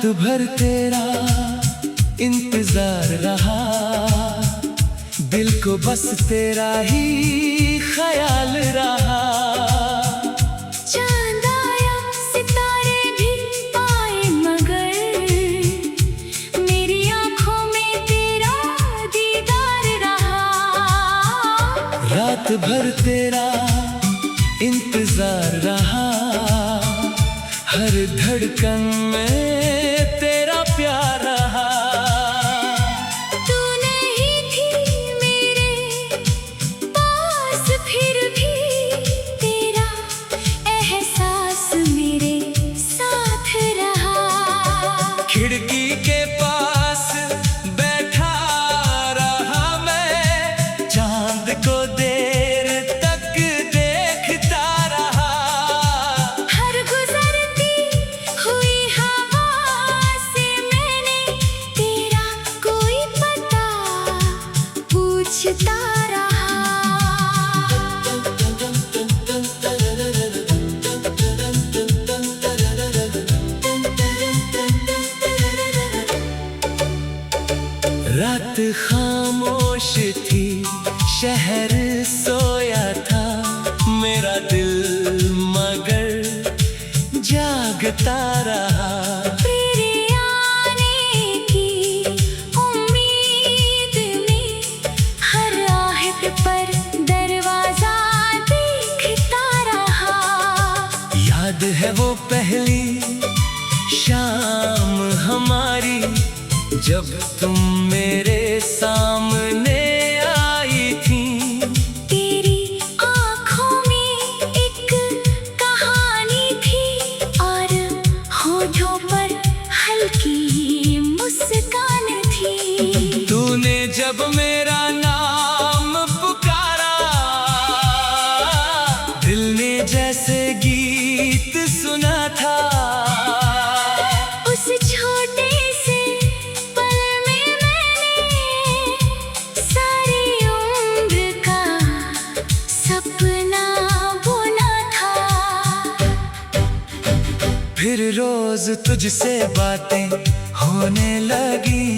रात भर तेरा इंतजार रहा, दिल को बस तेरा ही ख्याल रहा। चांद आया सितारे भी आए मगर मेरी आंखों में तेरा दीदार रहा। रात भर तेरा इंतजार रहा, हर धड़कन में तेरा प्यार रहा। तू नहीं थी मेरे पास फिर भी तेरा एहसास मेरे साथ रहा। खिड़की के पास बैठा रहा मैं, चांद को देर तक देखता रहा। हर गुजरती हुई हवा से मैंने तेरा कोई पता पूछता रहा। रात खामोश थी, शहर सोया था, मेरा दिल मगर जागता रहा। तेरे आने की उम्मीद में हर आहट पर दरवाजा देखता रहा। याद है वो पहली शाम हमारी, जब तुम मेरे सामने आई थी। तेरी आँखों में एक कहानी थी और होठों पर हल्की मुस्कान थी। तूने जब मेरा नाम पुकारा, दिल ने जैसे गीत सुना था। उस छोटे से पल में मैंने सारी उम्र का सपना बुना था। फिर रोज तुझसे बातें होने लगी,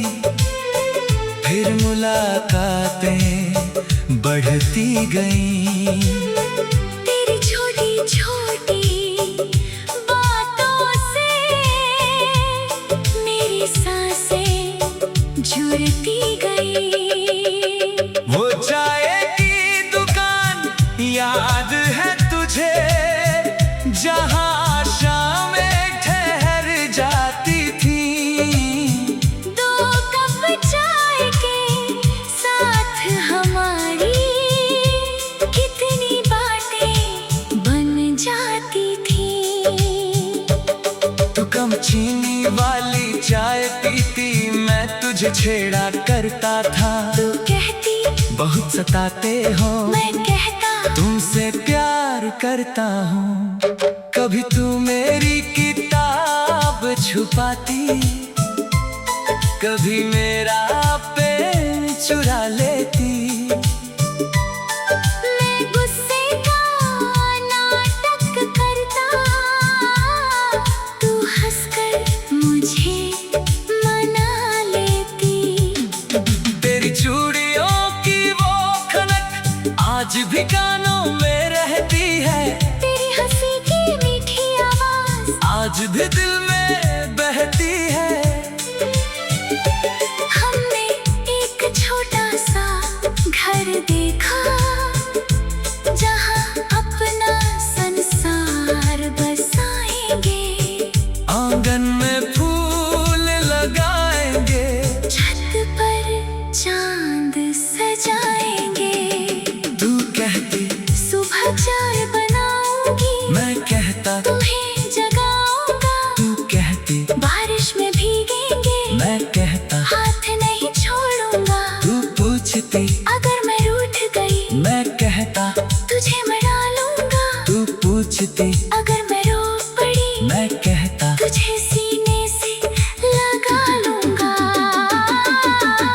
फिर मुलाकातें बढ़ती गईं। तेरी छोटी छोटी बातों से मेरी सांसें जुड़ती गई। वो चाय की दुकान याद है तुझे, जहाँ शामें ठहर जाती थी। दो कप चाय के साथ हमारी कितनी बातें बन जाती थी। तू कम चीनी वाली चाय पीती, मैं तुझे छेड़ा करता था। तू कहती बहुत सताते हो, मैं कहता तुमसे प्यार करता हूँ। कभी तू मेरी किताब छुपाती, कभी मेरा पेन चुरा लेती। मैं गुस्से का नाटक करता, तू हंसकर मुझे मना लेती। तेरी चूड़ियों की वो खनक आज भी कानों में रहती है, तेरी हंसी की मीठी आवाज आज भी दिल में बहती है। हमने एक छोटा सा घर देखा, जहाँ अपना संसार बसाएंगे। आंगन में फूल लगाएंगे, छत पर चांद सजाएंगे। तू कहती सुबह चाय बनाऊंगी, मैं कहता तुम्हें जगाऊंगा। तू कहती बारिश में भीगेंगे, मैं कहता हाथ नहीं छोड़ूंगा। तू पूछती अगर मैं रूठ गई, मैं कहता तुझे मना लूंगा। तू पूछती अगर मैं रो पड़ी, मैं कहता तुझे सीने से लगा लूंगा।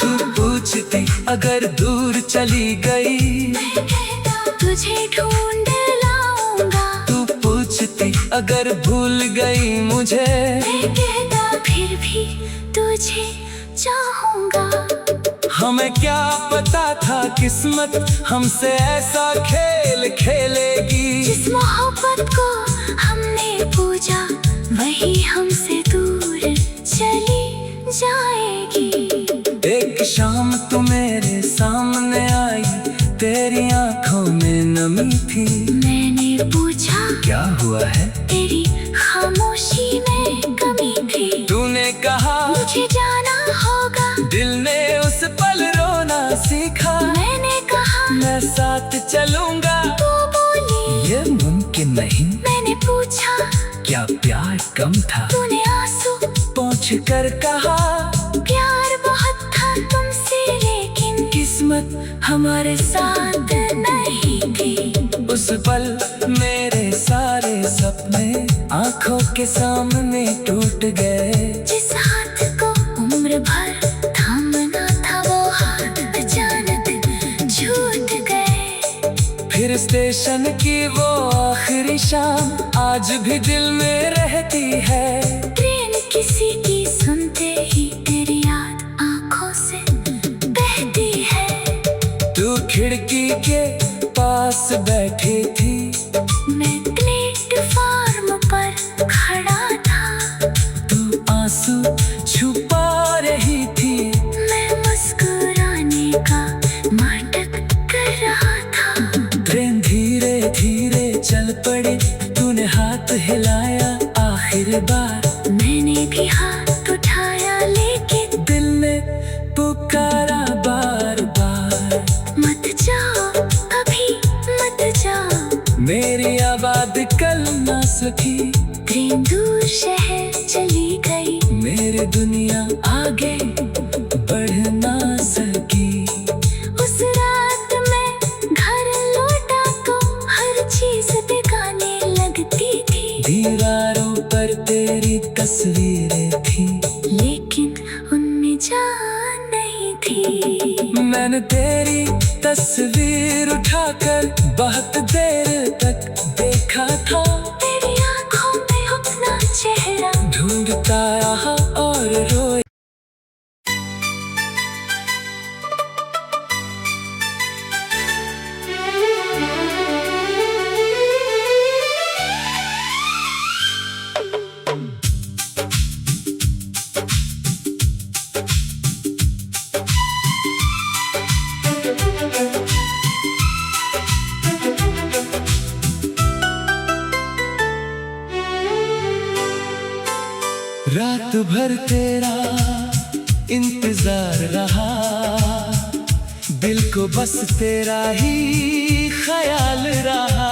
तू पूछती अगर दूर चली गई, मैं कहता तुझे ढूंढ लाऊंगा। तू पूछती अगर भूल गई मुझे, मैं कहता फिर भी तुझे चाहूंगा। हमें क्या पता था किस्मत हमसे ऐसा खेल खेलेगी। जिस मोहब्बत को हमने पूजा वही हमसे दूर चली जाएगी। एक शाम तू मेरे सामने आई, तेरी आंखों में नमी थी। मैंने पूछा क्या हुआ है, तेरी खामोशी में कमी थी। तूने कहा मुझे जाना होगा, दिल ने उस पल रोना सीखा। मैंने कहा मैं साथ चलूंगा, तू बोली ये मुमकिन नहीं। मैंने पूछा क्या प्यार कम था, तूने आंसू पहुंच कर कहा प्यार बहुत था तुमसे, लेकिन किस्मत हमारे साथ नहीं थी। उस पल मेरे सारे सपने आंखों के सामने टूट गए। जिस हाथ को उम्र भर थामना था वो हाथ अचानक छूट गए। फिर स्टेशन की वो आखिरी शाम आज भी दिल में रहती है। ट्रेन किसी की सुनते ही तेरी याद आंखों से बहती है। तू खिड़की के पास बैठी थी, मैं प्लेटफॉर्म पर खड़ा था। तू आंसू छुपा रही थी। मैं मुस्कुराने का नाटक कर रहा था। ट्रेन धीरे धीरे चल पड़ी, तूने हाथ हिलाया आखिर बार। मैंने भी हाथ उठाया लेकिन दिल ने पुकारा बार बार। मत जाओ अभी मत जाओ, मेरी आवाज कल ना सकी। ट्रेन दूर शहर चली गई। मेरी दुनिया आगे बढ़ ना सकी। उस रात मैं घर लौटा तो हर चीज बेगाने लगती थी। दीवारों पर तेरी तस्वीरें थी, लेकिन उनमें जान नहीं थी। मैंने तेरी तस्वीर उठाकर बहुत देर तक देखा था। तेरी आंखों में अपना चेहरा ढूंढता रहा और रोया। रात भर तेरा इंतजार रहा, दिल को बस तेरा ही ख्याल रहा।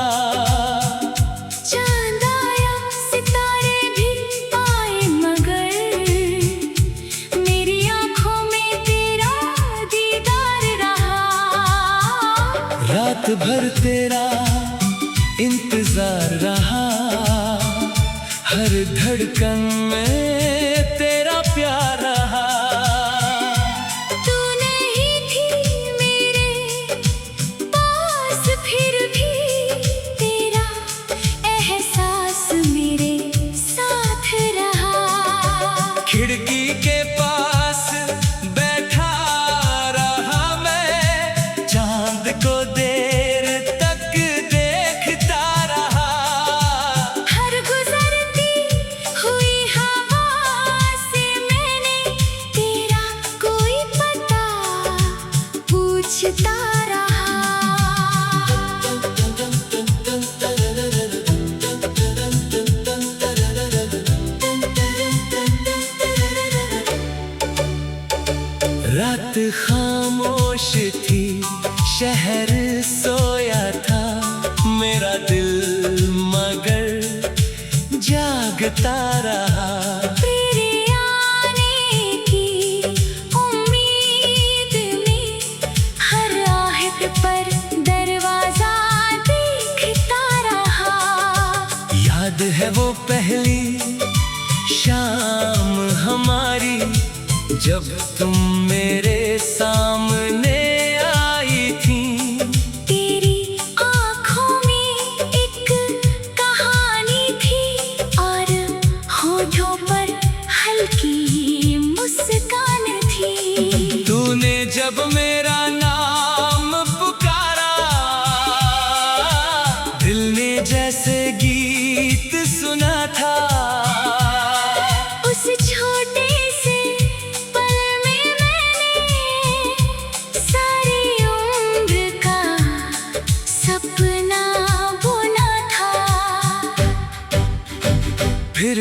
चांद आया सितारे भी आए मगर मेरी आंखों में तेरा दीदार रहा। रात भर तेरा इंतजार रहा, हर धड़कन में तेरा प्यार रहा। तू नहीं थी मेरे पास फिर भी तेरा एहसास मेरे साथ रहा। खिड़की के पास बैठा रहा मैं, चांद को देर तक देखता रहा। हर गुजरती हुई हवा से मैंने तेरा कोई पता पूछता रहा। रात खामोश थी, शहर सोया था, मेरा दिल मगर जागता रहा। तेरे आने की उम्मीद में हर आहट पर दरवाजा देखता रहा। याद है वो पहली शाम हमारी, जब तुम मेरे सामने आई थी। तेरी आँखों में एक कहानी थी और होठों पर हल्की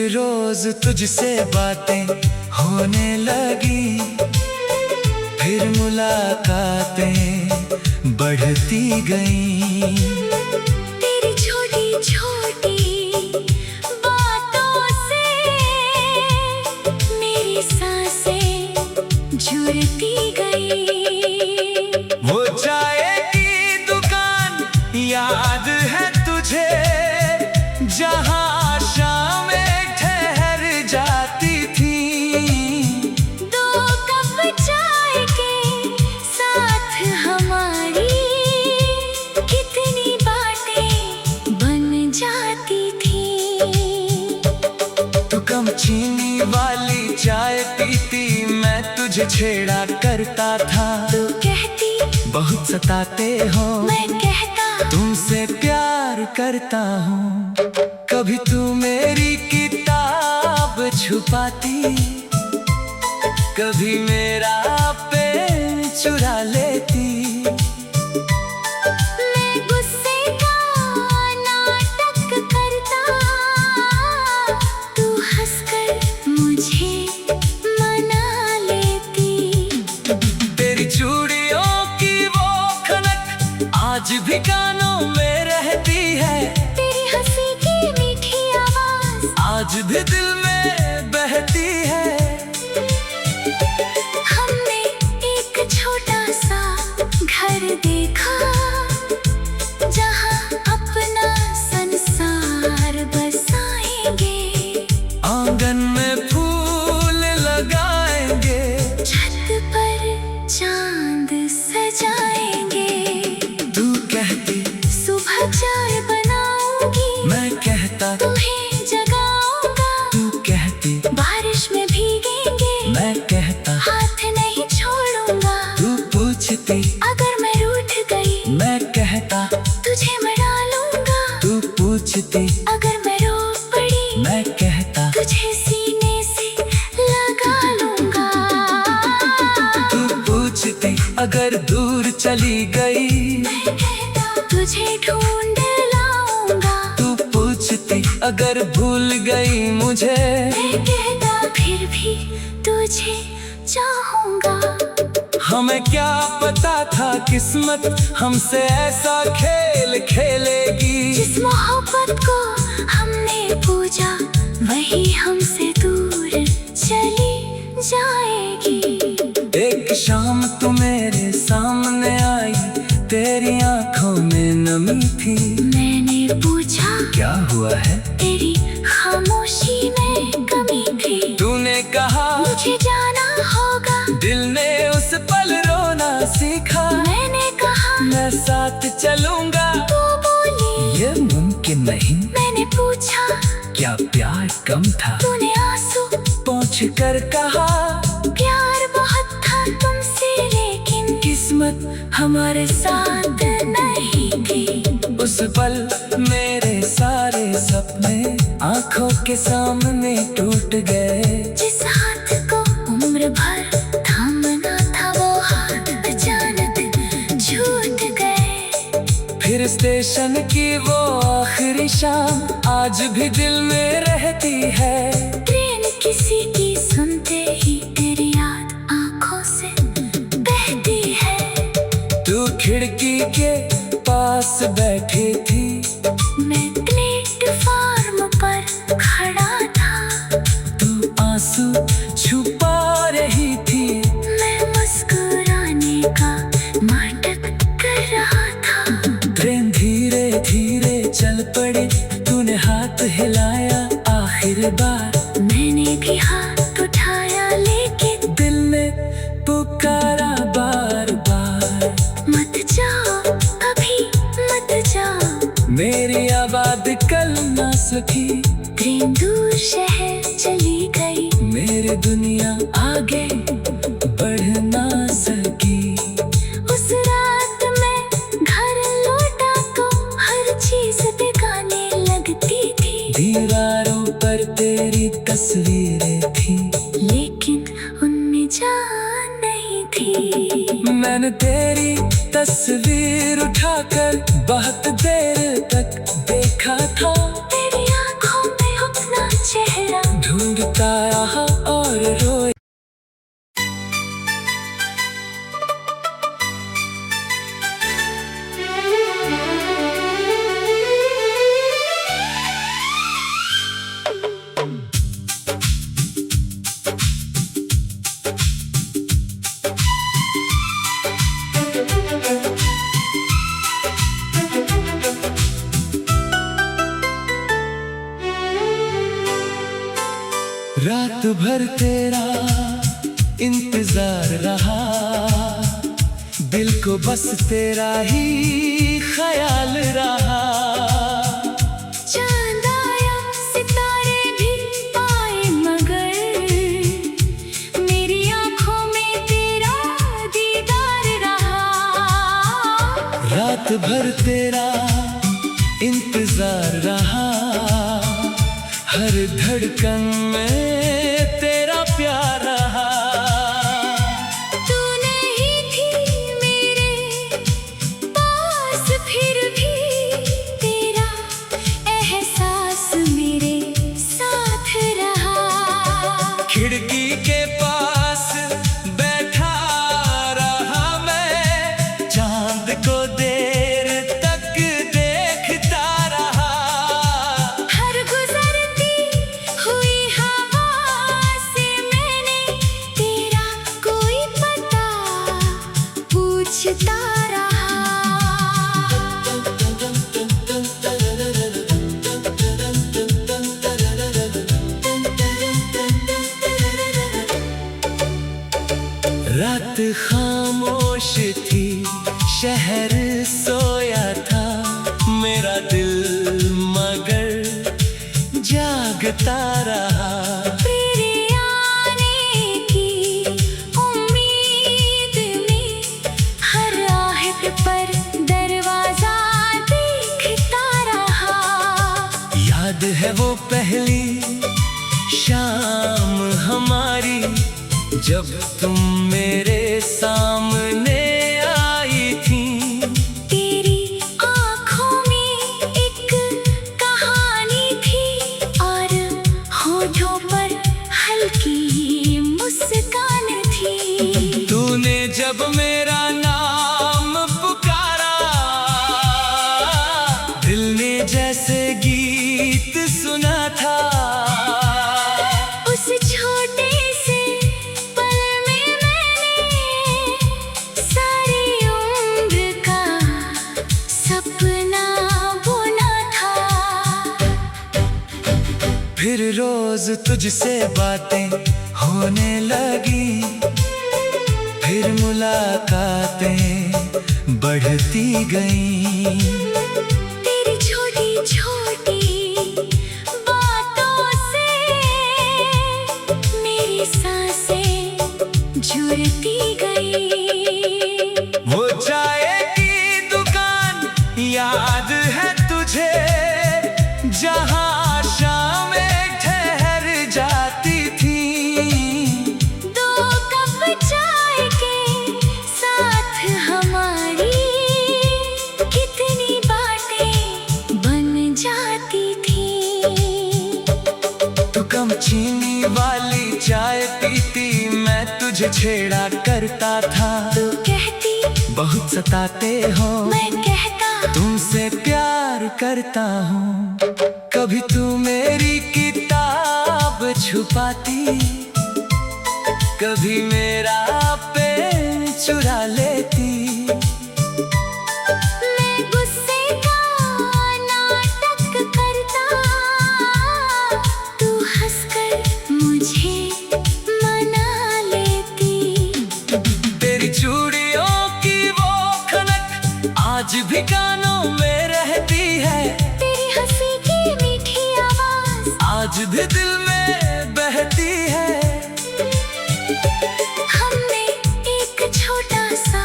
रोज तुझसे बातें होने लगी, फिर मुलाकातें बढ़ती गईं। तेरी छोटी छोटी बातों से मेरी सांसें जुड़ती गई। वो चाय की दुकान याद है तुझे, जहाँ शामें ठहर जाती थी। दो कप चाय के साथ हमारी कितनी बातें बन जाती थी। तू कम चीनी वाली चाय पीती, मैं तुझे छेड़ा करता था। तू कहती बहुत सताते हो, मैं कहता तुमसे प्यार करता हूँ। कभी तू मेरी किताब छुपाती, कभी मेरा पेन चुरा लेती। मैं गुस्से का नाटक करता, तू हंसकर मुझे मना लेती। तेरी चूड़ियों की वो खनक आज भी कानों में रहती है। तेरी हंसी की मीठी आवाज आज भी दिल में बहती है। हमने एक छोटा सा घर देखा, जहाँ अपना संसार बसाएंगे। आंगन में फूल लगाएंगे, छत पर चांद सजाएंगे। तू कहती सुबह चाय बनाऊंगी, मैं कहता तुम्हें जगाऊंगा। तू कहती बारिश में भीगेंगे, मैं कहता हाथ नहीं छोड़ूंगा। तू पूछती अगर मैं रूठ गई, मैं कहता तुझे मना लूंगा। तू पूछती अगर मैं रो पड़ी, मैं कहता तुझे सीने से लगा लूंगा। तू पूछती अगर दूर चली गई, मैं कहता तुझे ढूंढ लाऊंगा। तू पूछती अगर भूल गई मुझे, मैं कहता फिर भी तुझे चाहूंगा। हमें क्या पता था किस्मत हमसे ऐसा खेल खेलेगी। जिस मोहब्बत को हमने पूजा, वही हमसे दूर चली जाएगी। एक शाम तू मेरे सामने आई, तेरी आंखों में नमी थी। मैंने पूछा क्या हुआ है, तेरी खामोशी में कमी थी। तूने कहा मुझे जाना होगा, दिल ने उस पल रोना सीखा। मैंने कहा मैं साथ चलूंगा, तू बोली ये मुमकिन नहीं। मैंने पूछा क्या प्यार कम था, तूने आंसू पहुंच कर कहा प्यार बहुत था तुमसे, लेकिन किस्मत हमारे साथ नहीं थी। उस पल मेरे सारे सपने आंखों के सामने टूट गए। जिस हाथ को उम्र भर थामना था, वो हाथ अचानक छूट गए। फिर स्टेशन की वो आखिरी शाम आज भी दिल में रहती है। ट्रेन किसी की सुनते ही तेरी याद आंखों से बहती है। तू खिड़की के पास बैठी थी, मैं प्लेटफॉर्म पर खड़ा था। तू आंसू छुपा रही थी, मैं मुस्कुराने का नाटक कर रहा था। ट्रेन धीरे धीरे चल पड़ी, तूने हाथ हिलाया आखिर बार। मैंने भी हाथ उठाया, लेकिन दिल ने पुकारा बार बार। मत जाओ अभी, मत जाओ। मेरी आवाज कल ना सकी, ट्रेन दूर शहर चली गई। मेरी दुनिया आगे बढ़ ना सकी। उस रात मैं घर लौटा तो हर चीज बेगाने लगती थी। दीवारों पर तेरी तस्वीरें थी, लेकिन उनमें जान नहीं थी। मैंने तेरी तस्वीर उठाकर बहुत देर तक देखा था। तेरी आंखों में अपना चेहरा ढूंढता रहा और रोया। रात भर तेरा इंतजार रहा, दिल को बस तेरा ही ख्याल रहा। चांद आया सितारे भी आए मगर मेरी आंखों में तेरा दीदार रहा। रात भर तेरा इंतजार रहा, हर धड़कन में तेरा प्यार रहा। तू नहीं थी मेरे पास फिर भी तेरा एहसास मेरे साथ रहा। खिड़की के पास बैठा रहा मैं, चांद को देर तक देखता रहा। हर गुजरती हुई हवा से मैंने तेरा कोई पता पूछता रहा। रात खामोश थी, शहर सोया था, मेरा दिल मगर जागता रहा। तेरे आने की उम्मीद में हर आहट पर दरवाजा देखता रहा। याद है वो पहली शाम हमारी, जब तुम मेरे सामने आई थी। तेरी आँखों में एक कहानी थी और होठों पर हल्की मुस्कान थी। तूने जब मेरा नाम पुकारा, दिल ने जैसे गीत सुना था। उस छोटे से पल में मैंने सारी उम्र का सपना बुना था। फिर रोज तुझसे बातें होने लगी, फिर मुलाकातें बढ़ती गईं। तेरी छोटी छोटी बातों से मेरी सांसें जुड़ती गई। वो चाय की दुकान याद है तुझे, जहाँ शामें ठहर जाती थी। दो कप चाय के साथ हमारी कितनी बातें बन जाती थी। तू कम चीनी वाली चाय पीती, मैं तुझे छेड़ा करता था। तू कहती बहुत सताते हो, मैं कहता तुमसे प्यार करता हूँ। कभी तू मेरी किताब छुपाती, कभी मेरा पेन चुरा लेती। मैं गुस्से का नाटक करता, तू हंसकर मुझे मना लेती। तेरी चूड़ियों की वो खनक आज भी कानों में रहती है। तेरी हंसी की मीठी आवाज आज भी दिल में बहती है। हमने एक छोटा सा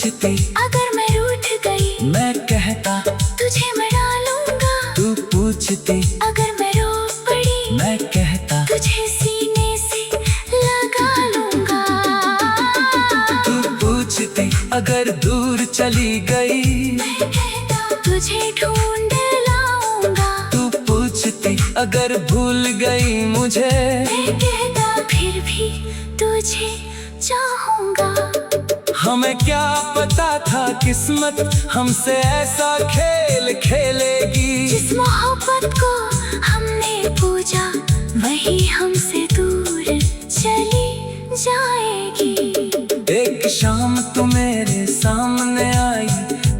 पूछती अगर मैं रूठ गई, मैं कहता तुझे मना लूंगा। तू पूछती अगर मैं रो पड़ी, मैं कहता तुझे सीने से लगा लूंगा। तू पूछती अगर दूर चली गई, मैं कहता तुझे ढूंढ लाऊंगा। तू पूछती अगर भूल गई मुझे, मैं कहता फिर भी तुझे चाहूंगा। हमें क्या पता था किस्मत हमसे ऐसा खेल खेलेगी। जिस मोहब्बत को हमने पूजा, वही हमसे दूर चली जाएगी। एक शाम तू मेरे सामने आई,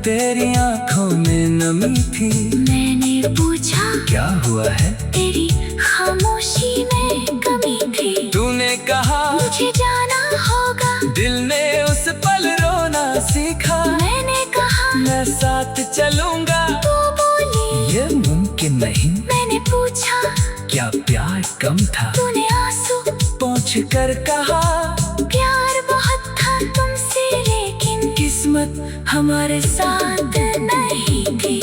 तेरी आंखों में नमी थी। मैंने पूछा क्या हुआ है, तेरी खामोशी में कमी थी। तूने कहा मुझे जाना होगा, दिल ने उस पल रोना सीखा। मैंने कहा मैं साथ चलूंगा, तू बोली ये मुमकिन नहीं। मैंने पूछा क्या प्यार कम था, तूने आंसू पहुंच कर कहा प्यार बहुत था तुमसे, लेकिन किस्मत हमारे साथ नहीं थी।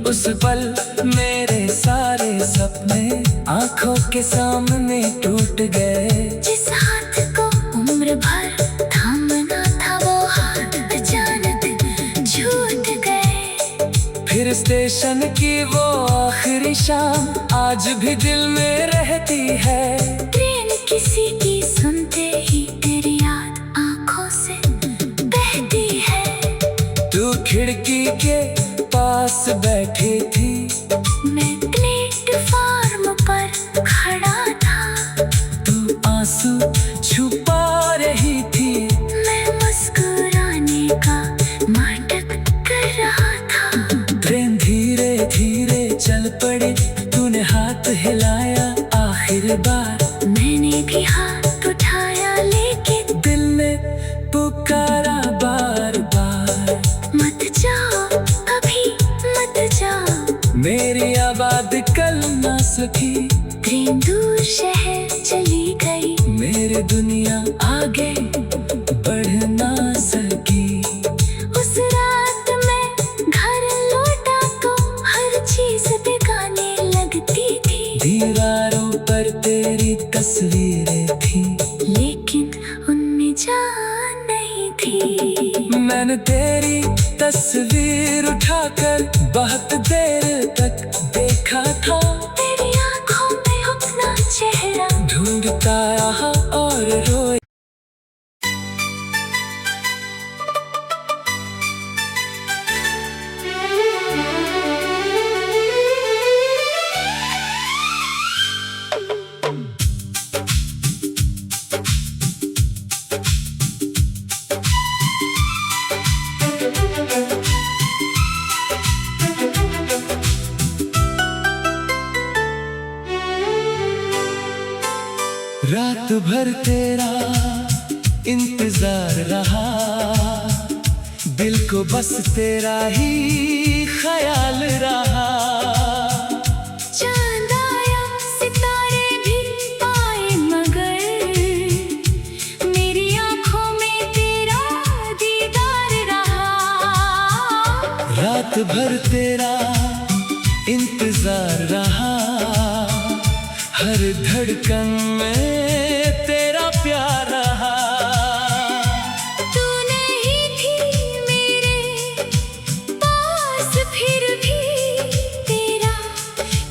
उस पल मेरे सारे सपने आंखों के सामने टूट गए। जिस हाथ को उम्र भर थामना था, वो हाथ अचानक छूट गए। फिर स्टेशन की वो आखिरी शाम आज भी दिल में रहती है। ट्रेन किसी की सुनते ही तेरी याद आंखों से बहती है। तू खिड़की के पास बैठी थी, मैं प्लेटफॉर्म पर खड़ा था। तू आंसू छुपा रही थी। मैं मुस्कुराने का नाटक कर रहा था। ट्रेन धीरे धीरे चल पड़ी, तूने हाथ हिलाया आखिर बार। मैंने भी हाथ उठाया, लेकिन दिल ने पुकारा बार बार। मत जाओ अभी, मत जाओ। मेरी आबाद कल ना सकी, ट्रेन दूर शहर चली गई। मेरी दुनिया आगे बढ़ ना सकी। उस रात मैं घर लौटा तो हर चीज बेगाने लगती थी। दीवारों पर तेरी तस्वीरें थी, लेकिन उनमें जान नहीं थी। मैंने तेरी तस्वीर उठाकर बहुत देर तक देखा था। तेरी आंखों में अपना चेहरा ढूंढता रहा और रोया। रात भर तेरा इंतजार रहा, दिल को बस तेरा ही ख्याल रहा। चांद आया, सितारे भी आए, मगर मेरी आंखों में तेरा दीदार रहा। रात भर तेरा इंतजार रहा, हर धड़कन में तेरा प्यार रहा। तू नहीं थी मेरे पास, फिर भी तेरा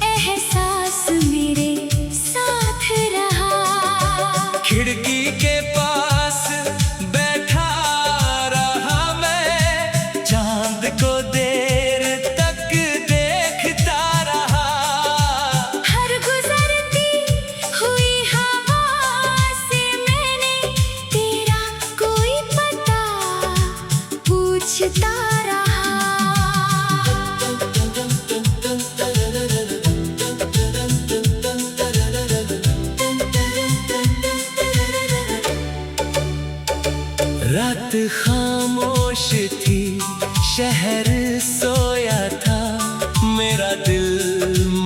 एहसास मेरे साथ रहा। खिड़की के पास बैठा रहा मैं, चांद को देर तक देखता रहा। हर गुजरती हुई हवा से मैंने तेरा कोई पता पूछता रहा। रात खामोश थी, शहर सोया था, मेरा दिल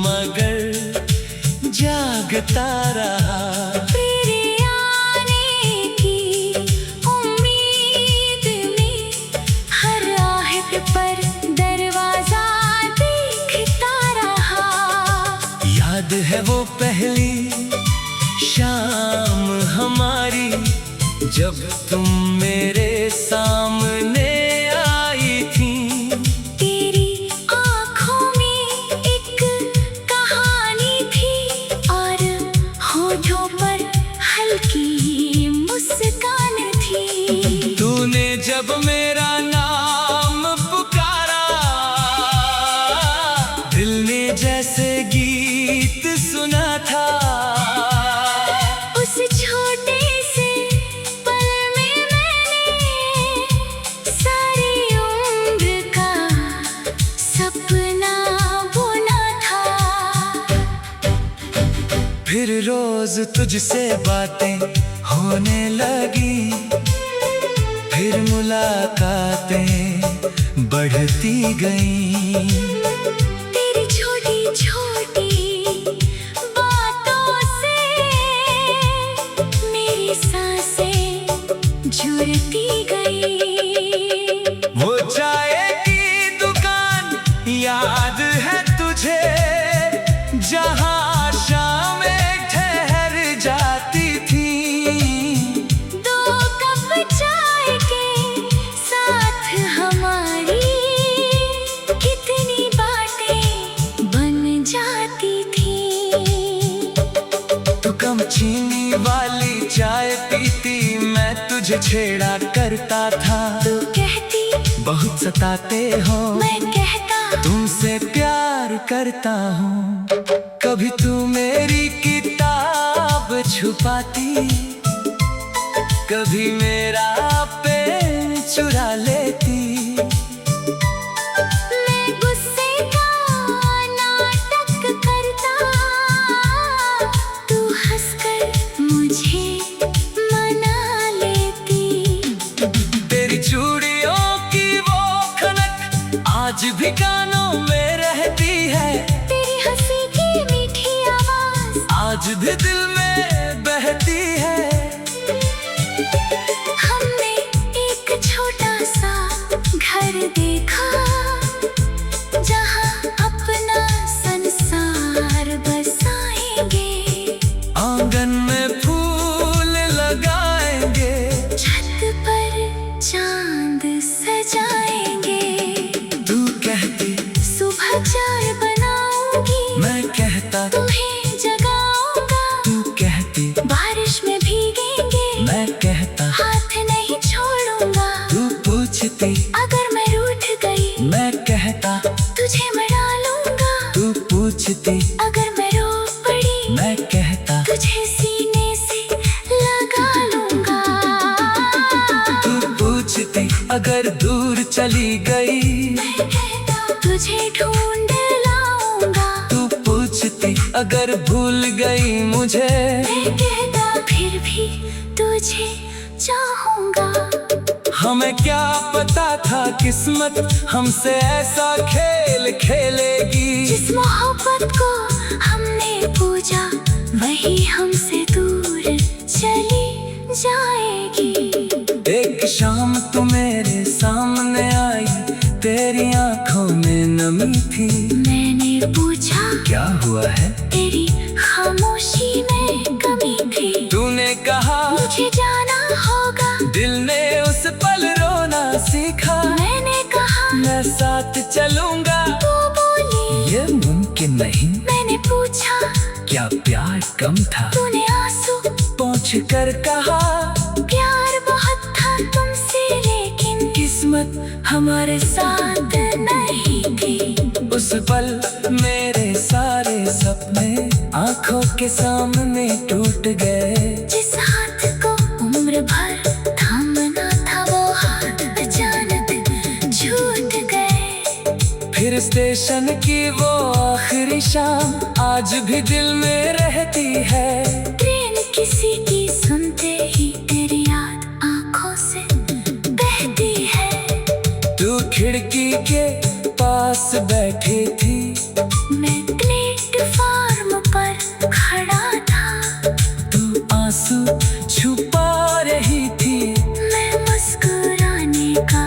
मगर जागता रहा। तेरे आने की उम्मीद में है वो पहली शाम हमारी, जब तुम मेरे सामने आई थी। तेरी आँखों में एक कहानी थी और होठों पर हल्की मुस्कान थी। तूने जब मेरा नाम पुकारा, दिल ने जैसे गीत सुना था। उस छोटे से पल में मैंने सारी उम्र का सपना बुना था। फिर रोज तुझसे बातें होने लगी, फिर मुलाकातें बढ़ती गईं। तेरी छोटी छोटी बातों से मेरी सांसें जुड़ती गई। वो चाय की दुकान याद है तुझे, जहाँ शामें ठहर जाती थी। दो कप चाय के साथ हमारी कितनी बातें बन जाती थी। तू कम चीनी वाली चाय पीती, मैं तुझे छेड़ा करता था। तू कहती बहुत सताते हो, मैं कहता तुमसे प्यार करता हूँ। कभी तू मेरी किताब छुपाती, कभी मेरा पेन चुरा लेती। मैं गुस्से का नाटक करता, तू हंसकर मुझे मना लेती। तेरी चूड़ियों की वो खनक आज भी कानों में रहती है। तेरी हंसी की मीठी आवाज आज भी दिल में बहती है। हमने एक छोटा सा घर देखा, जहाँ अपना संसार बसाएंगे। आंगन में फूल लगाएंगे, छत पर चांद सजाएंगे। तू कहती सुबह चाय बनाऊंगी, मैं कहता तुम्हें जगाऊंगा। तू कहती बारिश में भीगेंगे, मैं कहता हाथ नहीं छोड़ूंगा। तू पूछती अगर मैं रूठ गई, मैं कहता तुझे मना लूंगा। तू पूछती अगर मैं रो पड़ी, मैं कहता तुझे सीने से लगा लूंगा। तू पूछती अगर दूर चली गई, मैं कहता तुझे ढूंढ लाऊंगा। तू पूछती अगर भूल गई मुझे, मैं कहता फिर भी तुझे चाहूंगा। हमें क्या पता था किस्मत हमसे ऐसा खेल खेलेगी। जिस मोहब्बत को हमने पूजा, वही हमसे दूर चली जाएगी। एक शाम तू मेरे सामने आई, तेरी आंखों में नमी थी। मैंने पूछा क्या हुआ है, तेरी खामोशी में कमी थी। तूने कहा मुझे जाना होगा, दिल ने उस पल रोना सीखा। मैंने कहा मैं साथ चलूंगा, तू बोली ये मुमकिन नहीं। मैंने पूछा क्या प्यार कम था, तूने आंसू पहुंच कर कहा प्यार बहुत था तुमसे, लेकिन किस्मत हमारे साथ नहीं थी। उस पल मेरे सारे सपने आंखों के सामने टूट गए। जिस हाथ को उम्र भर थामना था, वो हाथ अचानक छूट गए। फिर स्टेशन की वो आखिरी शाम आज भी दिल में रहती है। ट्रेन किसी की सुनते ही तेरी याद आंखों से बहती है। तू खिड़की के पास बैठी थी, मैं प्लेटफॉर्म पर खड़ा था। तू आंसू छुपा रही थी, मैं मुस्कुराने का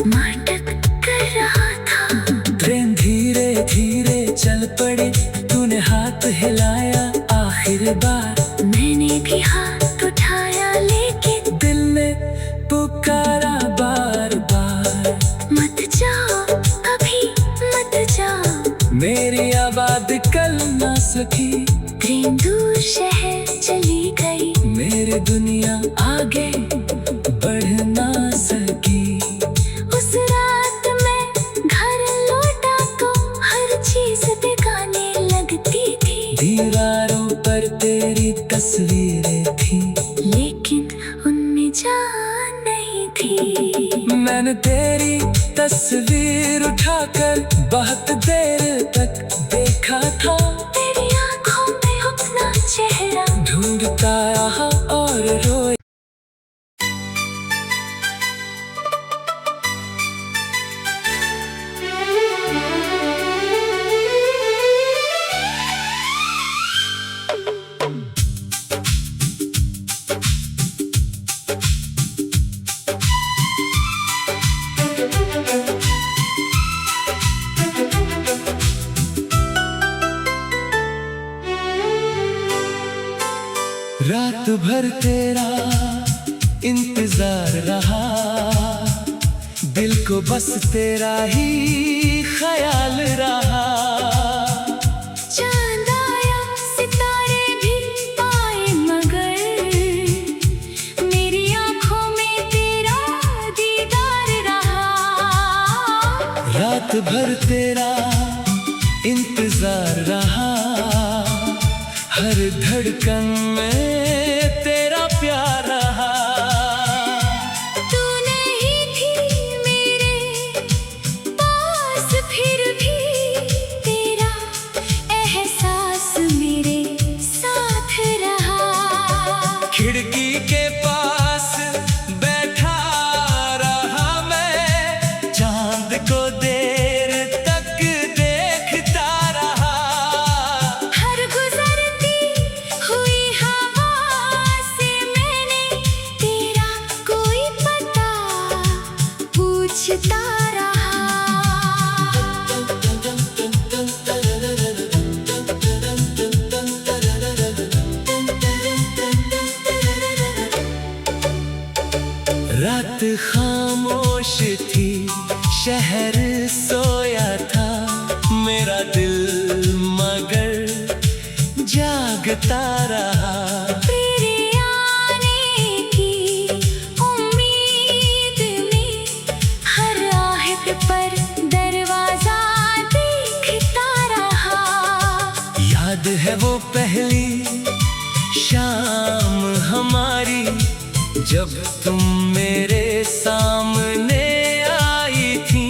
नाटक कर रहा था। ट्रेन धीरे धीरे चल पड़ी, तूने हाथ हिलाया तस्वीरें थी, लेकिन उनमें जान नहीं थी। मैंने तेरी तस्वीर उठाकर बहुत देर तक देखा था। तेरी आंखों में अपना चेहरा ढूंढता रहा और रोया। रात भर तेरा इंतजार रहा, दिल को बस तेरा ही ख्याल रहा। चांद आया सितारे भी आए, मगर मेरी आंखों में तेरा दीदार रहा। रात भर तेरा इंतजार रहा, हर धड़कन में तेरा प्यार रहा। तू नहीं थी मेरे पास, फिर भी तेरा एहसास मेरे साथ रहा। खिड़की के पास बैठा रहा मैं, चांद को देर तक देखता रहा। हर गुजरती हुई हवा से मैंने तेरा कोई पता पूछता रहा। रात खामोश थी, शहर सोया था, मेरा दिल मगर जागता रहा। तेरे आने की उम्मीद में हर आहट पर दरवाजा देखता रहा। याद है वो पहली शाम हमारी, जब तुम मेरे सामने आई थी।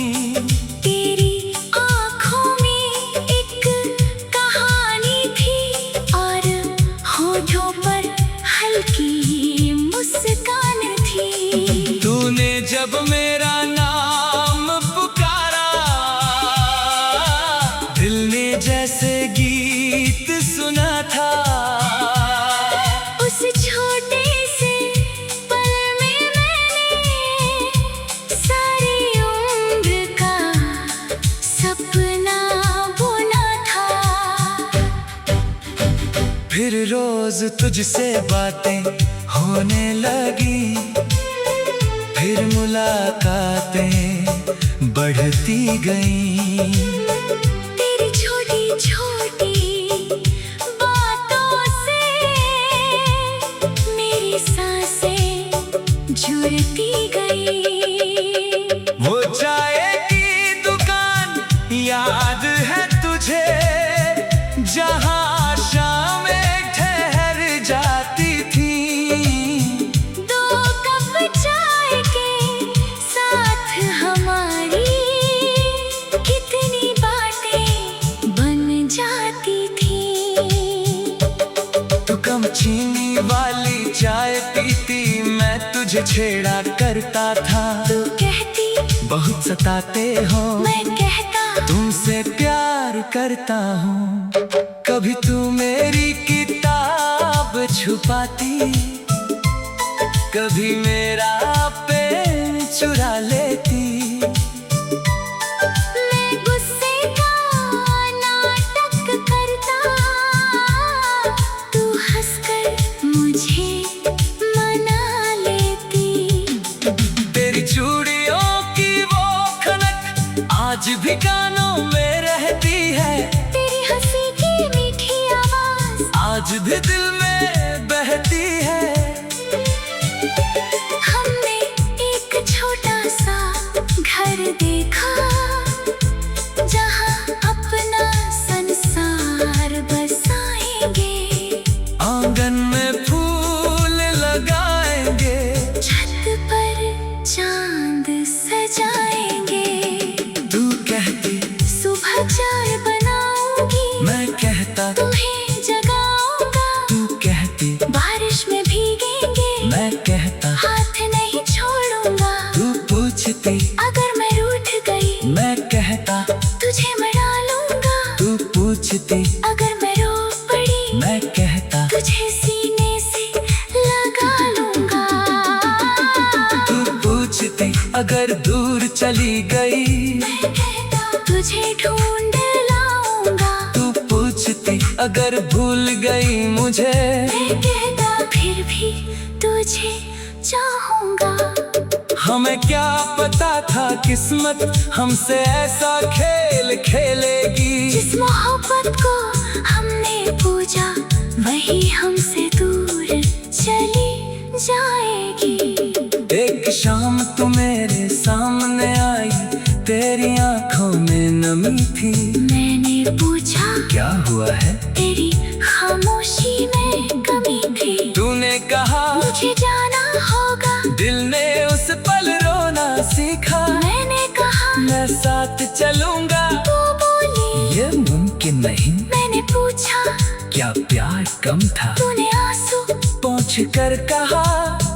तेरी आँखों में एक कहानी थी, और होठों पर हल्की मुस्कान थी। तूने जब मेरा नाम पुकारा, दिल ने जैसे गीत सुना था। उस छोटे से पल में मैंने सारी उम्र का सपना बुना था। फिर रोज तुझसे बातें होने लगी, फिर मुलाकातें बढ़ती गईं। तेरी छोटी छोटी बातों से मेरी सांसें जुड़ती गई। वो चाय की दुकान याद है तुझे, जहाँ शामें ठहर जाती थी। दो कप चाय के साथ हमारी कितनी बातें बन जाती थी। तू कम चीनी वाली चाय पीती, मैं तुझे छेड़ा करता था। तू कहती बहुत सताते हो, मैं कहता तुमसे प्यार करता हूँ। कभी तू मेरी किताब छुपाती, कभी मेरा पेन चुरा लेती। मैं गुस्से का नाटक करता, तू हंसकर मुझे मना लेती। तेरी चूड़ियों की वो खनक आज भी कानों में रहती है, तेरी हंसी की मीठी आवाज आज भी दिल में बहती है। हमने एक छोटा सा घर देखा, जहाँ अपना संसार बसाएंगे। आंगन में चांद सजाएंगे। तू कहती सुबह चाय बनाऊंगी, मैं कहता तुम्हें जगाऊंगा। तू कहती बारिश में भीगेंगे, मैं कहता हाथ नहीं छोड़ूंगा। तू पूछती अगर मैं रूठ गई, मैं कहता तुझे मना लूंगा। तू पूछती अगर मैं रो पड़ी, मैं कहता तुझे सीने से लगा लूंगा। तू पूछती अगर दूर चली गई, मैं कहता तुझे ढूंढ लाऊंगा। तू पूछती अगर भूल गई मुझे, मैं कहता फिर भी तुझे चाहूंगा। हमें क्या पता था किस्मत हमसे ऐसा खेल खेलेगी। जिस मोहब्बत को हमने पूजा, वही हमसे दूर चली जाएगी। एक शाम तू मेरे सामने आई, तेरी आंखों में नमी थी। मैंने पूछा क्या हुआ है, तेरी खामोशी में कमी थी। तूने कहा मुझे जाना होगा, दिल ने उस पल रोना सीखा। मैंने कहा मैं साथ चलूंगा, तू बोली ये मुमकिन नहीं। मैंने पूछा क्या प्यार कम था, तूने आंसू पहुंच कर कहा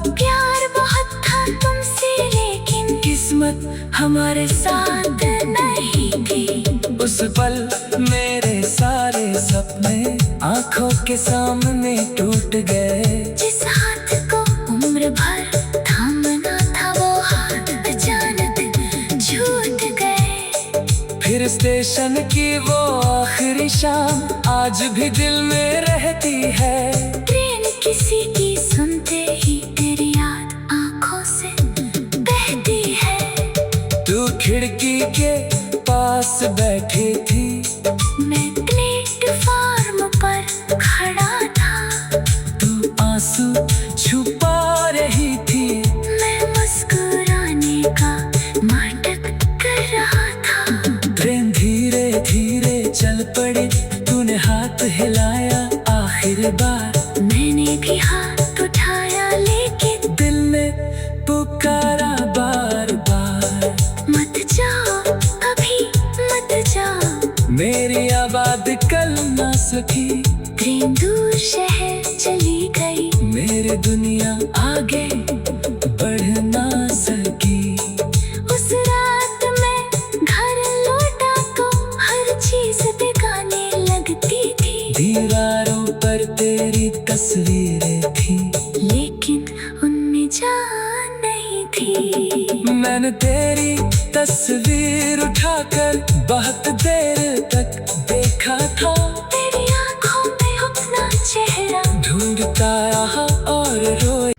प्यार बहुत था तुमसे, लेकिन किस्मत हमारे साथ नहीं थी। उस पल मेरे सारे सपने आंखों के सामने टूट गए। जिस हाथ को उम्र भर थामना था, वो हाथ अचानक छूट गए। फिर स्टेशन की वो आखिरी शाम आज भी दिल में रहती है। ट्रेन किसी की सुनते ही तेरी याद आंखों से बहती है। तू खिड़की के पास बैठी थी, मैं प्लेटफॉर्म पर खड़ा था। तू आंसू छुपा रही थी। मैं मुस्कुराने का नाटक कर रहा था। ट्रेन धीरे धीरे चल पड़ी, तूने हाथ हिलाया आखिर बार। मैंने भी हाथ उठाया, लेकिन दिल ने पुकारा बार बार। मत जाओ अभी, मत जाओ। मेरी आवाज कल ना सकी, ट्रेन दूर शहर चली गई। मेरी दुनिया आगे बढ़ ना सकी। उस रात मैं घर लौटा तो हर चीज बेगाने लगती थी। दीवारों पर तेरी तस्वीरें थी, लेकिन उनमें जान नहीं थी। मैंने तेरी तस्वीर उठाकर बहुत देर तक देखा था। तेरी आंखों में अपना चेहरा ढूंढता रहा और रोया।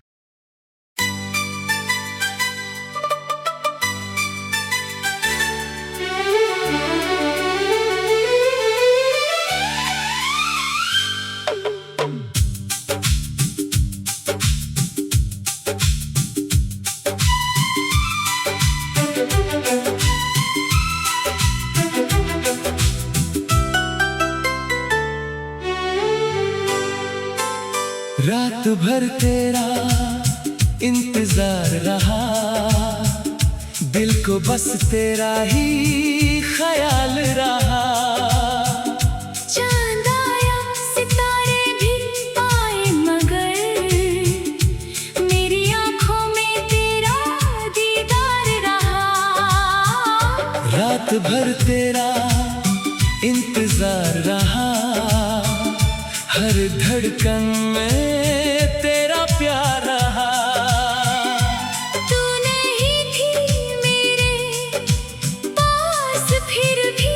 रात भर तेरा इंतजार रहा, दिल को बस तेरा ही ख्याल रहा। चांद आया, सितारे भी आए, मगर मेरी आंखों में तेरा दीदार रहा। रात भर तेरा इंतजार रहा, हर धड़कन में तेरा प्यार रहा। तू नहीं थी मेरे पास, फिर भी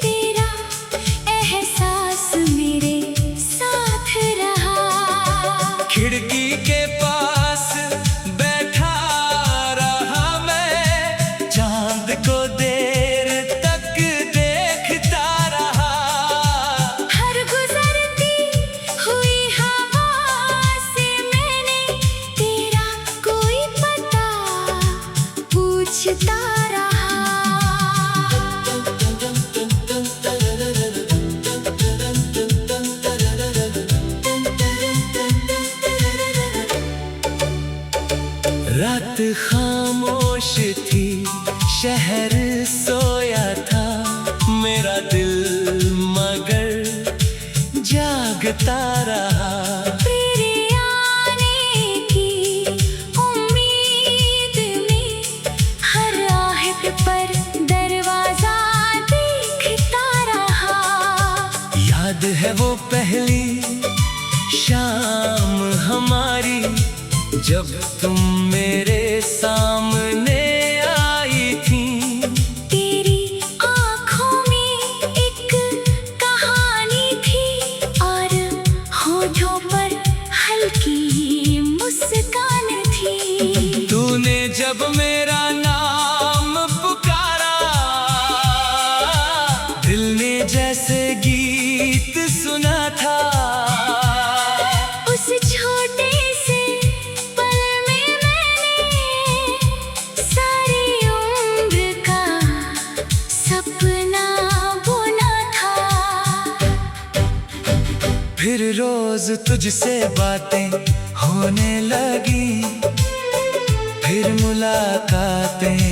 तेरा एहसास मेरे साथ रहा। खिड़की के पास बैठा रहा मैं, चांद को देर तक देखता रहा। हर गुजरती हुई हवा से मैंने तेरा कोई पता पूछता रहा। रात खामोश थी, शहर सोया था मेरा दिल, मगर जागता रहा। तेरे आने की उम्मीद में हर आहट पर दरवाजा देखता रहा। याद है वो पहली शाम हमारी, जब तुम मेरे सामने आई थी। तेरी आँखों में एक कहानी थी और होठों पर हल्की मुस्कान थी। तूने जब मेरा नाम पुकारा, दिल ने जैसे गीत सुना था। उस छोटे से पल में मैंने सारी उम्र का सपना बुना था। फिर रोज तुझसे बातें होने लगी, फिर मुलाकातें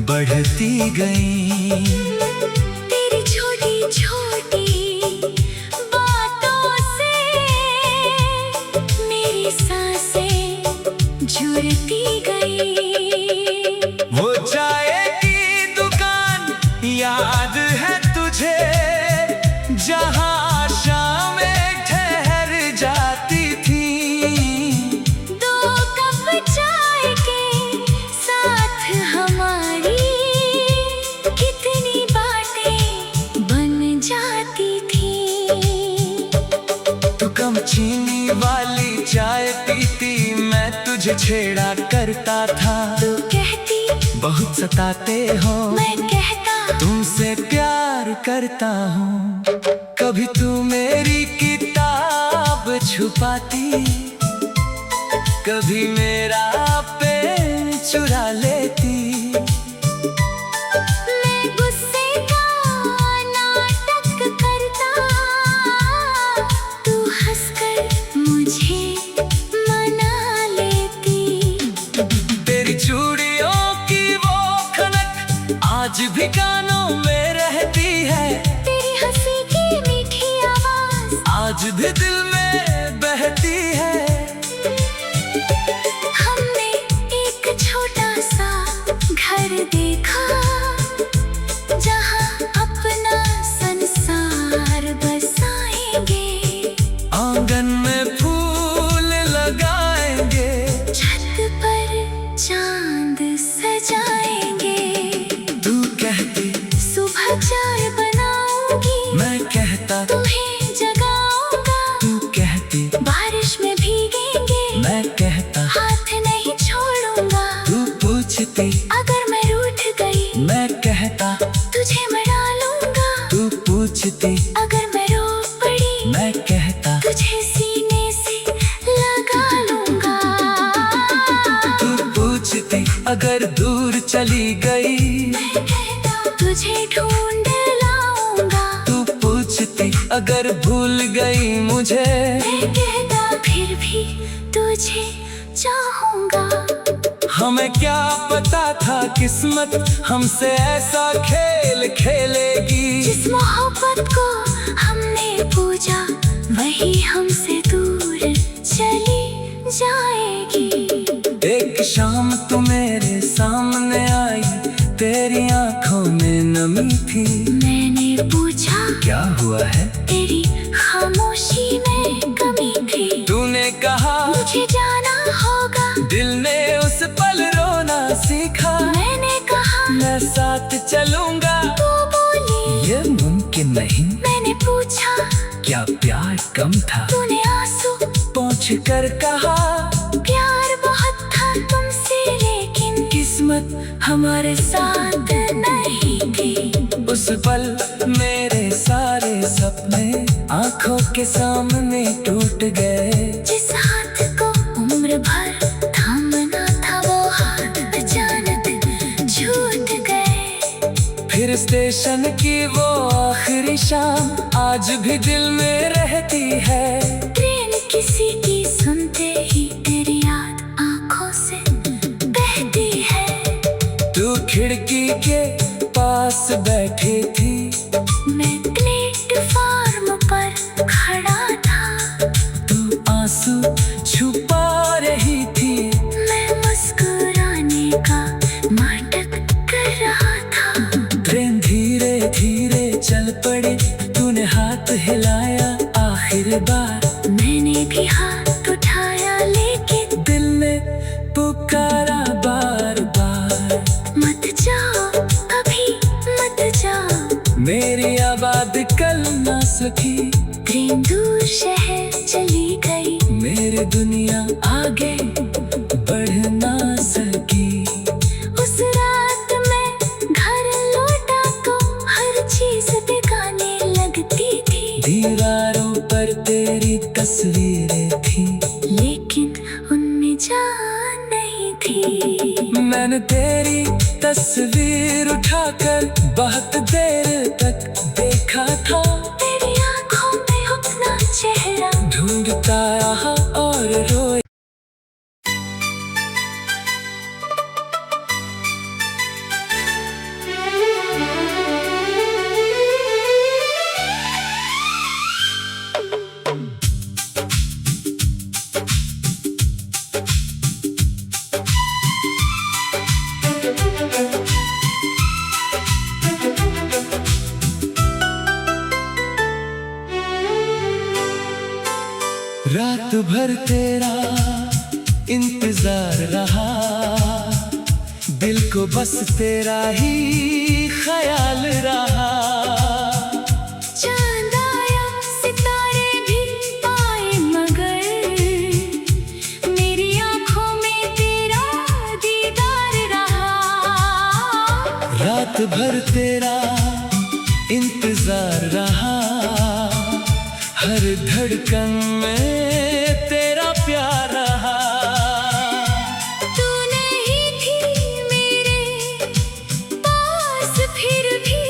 बढ़ती गईं। तेरी छोटी छोटी बातों से मेरी सांसें जुड़ती गई। वो चाय की दुकान याद है तुझे, जहाँ शामें ठहर जाती थी। दो कप चाय के साथ हमारी कितनी बातें बन जाती थी। तू कम चीनी वाली चाय पीती, मैं तुझे छेड़ा करता था। तू कहती बहुत सताते हो, मैं कहता तुमसे प्यार करता हूँ। कभी तू मेरी किताब छुपाती, कभी मेरा पेन चुरा लेती। मैं गुस्से का नाटक करता, तू हंसकर मुझे मना लेती। तेरी चूड़ियों की वो खनक आज भी कानों में रहती है। तेरी हंसी की मीठी आवाज आज भी दिल में बहती है। हमने एक छोटा सा घर देखा, जहाँ अपना संसार बसाएंगे। आंगन में फूल लगाएंगे, छत पर चांद सजाएंगे। तू कहती सुबह चाय बनाऊंगी, मैं कहता तुम्हें जगाऊंगा। तू कहती बारिश में भीगेंगे, मैं कहता हाथ नहीं छोड़ूंगा। तू पूछती अगर मैं रूठ गई, मैं कहता तुझे मना लूंगा। तू पूछती अगर मैं रो पड़ी, मैं कहता तुझे सीने से लगा लूंगा। तू पूछती अगर दूर चली गई, मैं कहता तुझे ढूंढ लाऊंगा। तू पूछती अगर भूल गई मुझे, मैं कहता फिर भी तुझे चाहूंगा। हमें क्या पता था किस्मत हमसे ऐसा खेल खेलेगी। जिस मोहब्बत को हमने पूजा, वही हमसे दूर चली जाएगी। एक शाम तू मेरे सामने आई, तेरी आंखों में नमी थी। मैंने पूछा क्या हुआ है, तेरी खामोशी में कमी थी। तूने कहा मुझे जाना होगा, दिल ने उस पल रोना सीखा। मैंने कहा मैं साथ चलूंगा, तू बोली ये मुमकिन नहीं। मैंने पूछा क्या प्यार कम था, तूने आंसू पहुंच कर कहा प्यार बहुत था तुमसे, लेकिन किस्मत हमारे साथ नहीं थी। उस पल मेरे सारे सपने आंखों के सामने टूट गए। जिस हाथ को उम्र भर थामना था, वो हाथ अचानक छूट गए। फिर स्टेशन की वो आखिरी शाम आज भी दिल में रहती है। ट्रेन किसी की सुनते ही तेरी याद आंखों से बहती है। खिड़की के पास बैठी थी, मैं प्लेटफॉर्म पर खड़ा था। तू आंसू छुपा रही थी, मैं मुस्कुराने का नाटक कर रहा था। ट्रेन धीरे धीरे चल पड़ी, तूने हाथ हिलाया आखिर बार। मैंने भी हाथ उठाया लेकिन दिल ने पुकारा बार बार, मत जाओ अभी मत जाओ। मेरी आवाज़ कल ना सकी, ट्रेन दूर शहर चली गई। मेरी दुनिया आगे बढ़ ना सकी। उस रात मैं घर लौटा तो हर चीज बेगाने लगती थी। दीवारों पर तेरी तस्वीरें थी, लेकिन उनमें जान नहीं थी। मैंने तेरी तस्वीर उठाकर बहुत देर तक देखा था। तेरी आंखों में अपना चेहरा ढूंढता रहा और रोया। रात भर तेरा इंतजार रहा, दिल को बस तेरा ही ख्याल रहा। चांद आया सितारे भी आए मगर मेरी आंखों में तेरा दीदार रहा। रात भर तेरा इंतजार रहा, हर धड़कन में तेरा प्यार रहा। तू नहीं थी मेरे पास फिर भी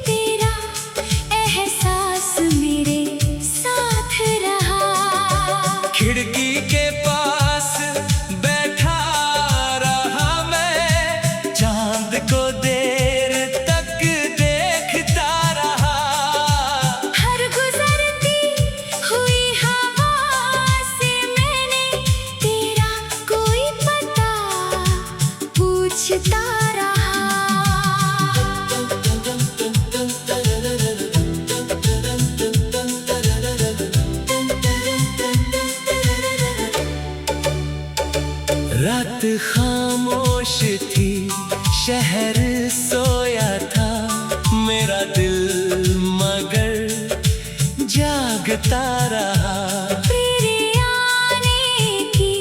तेरा एहसास मेरे साथ रहा। खिड़की के पास बैठा रहा मैं, चांद को देर तक देखता रहा। हर गुजरती हुई हवा से मैंने तेरा कोई पता पूछता रहा। रात खामोश थी, शहर सोया था, मेरा दिल मगर जागता रहा। तेरे आने की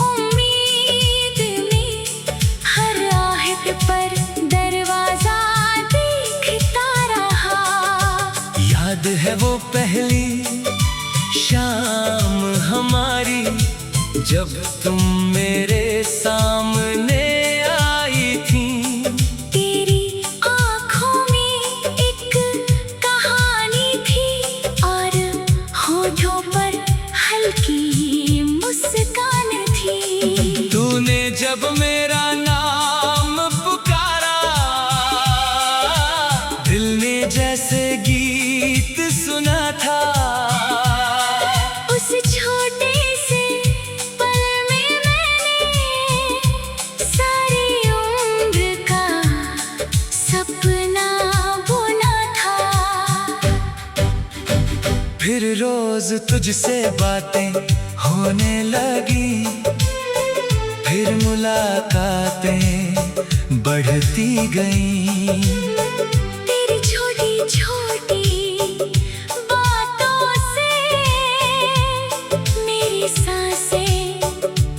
उम्मीद में हर आहट पर दरवाजा देखता रहा। याद है वो पहली शाम हमारी, जब तुम मेरे सामने आई थी। तेरी आँखों में एक कहानी थी और होठों पर हल्की मुस्कान थी। तूने जब मेरा नाम पुकारा, दिल ने जैसे गीत सुना था। उस छोटे से पल में मैंने सारी उम्र का सपना बुना था। फिर रोज तुझसे बातें होने लगी, फिर मुलाकातें बढ़ती गईं। तेरी छोटी छोटी बातों से मेरी सांसें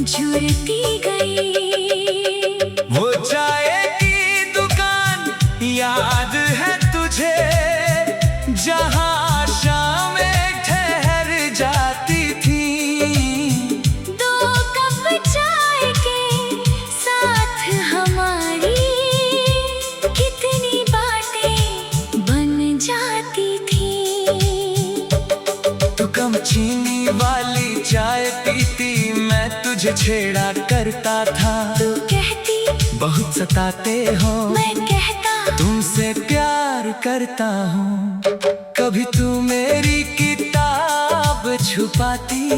जुड़ती गई। वो चाय की दुकान याद है तुझे, जहाँ शामें ठहर जाती थी। दो कप चाय के साथ हमारी कितनी बातें बन जाती थी। तू कम चीनी वाली चाय पीती, मैं तुझे छेड़ा करता था। तू कहती बहुत सताते हो। मैं कहता तुमसे प्यार करता हूँ। कभी तू मेरी किताब छुपाती,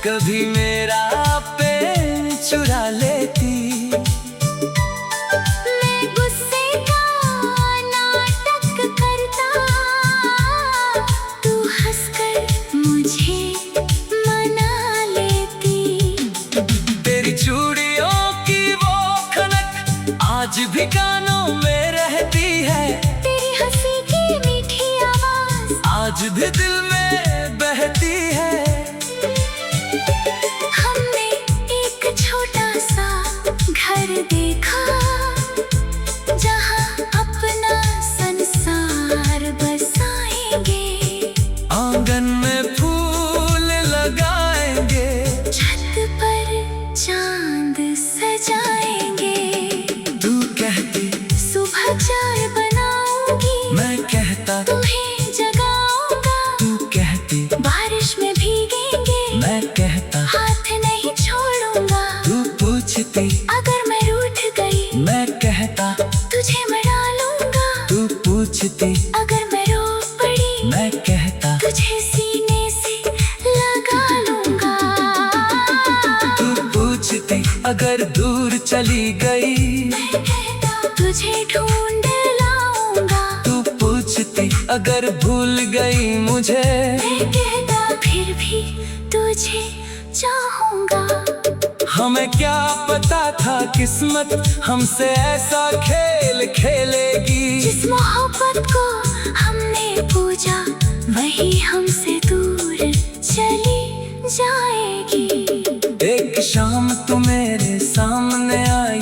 कभी मेरा पेन चुरा लेती। मैं गुस्से का नाटक करता, तू हंसकर मुझे मना लेती। तेरी चूड़ियों की वो खनक आज भी कानों में रहती है। तेरी हंसी की मीठी आवाज आज भी दिल में बहती है। हमने एक छोटा सा घर देखा, जहाँ अपना संसार बसाएंगे। आंगन में फूल लगाएंगे, छत पर चांद सजाएंगे। तू कहती सुबह चाय बनाऊंगी, मैं कहता तुम्हें जगाऊंगा। तू कहती बारिश में भीगेंगे, मैं कहता हाथ नहीं छोड़ूंगा। तू पूछती अगर मैं रूठ गई, मैं कहता तुझे मना लूंगा। तू पूछती अगर मैं रो पड़ी, मैं कहता तुझे सीने से लगा लूंगा। तू पूछती अगर दूर चली गई, मैं कहता तुझे ढूंढ लाऊंगा। तू पूछती अगर भूल गई मुझे, मैं कहता फिर भी तुझे चाहूंगा। हमें क्या पता था किस्मत हमसे ऐसा खेल खेलेगी। जिस मोहब्बत को हमने पूजा, वही हमसे दूर चली जाएगी। एक शाम तू मेरे सामने आई,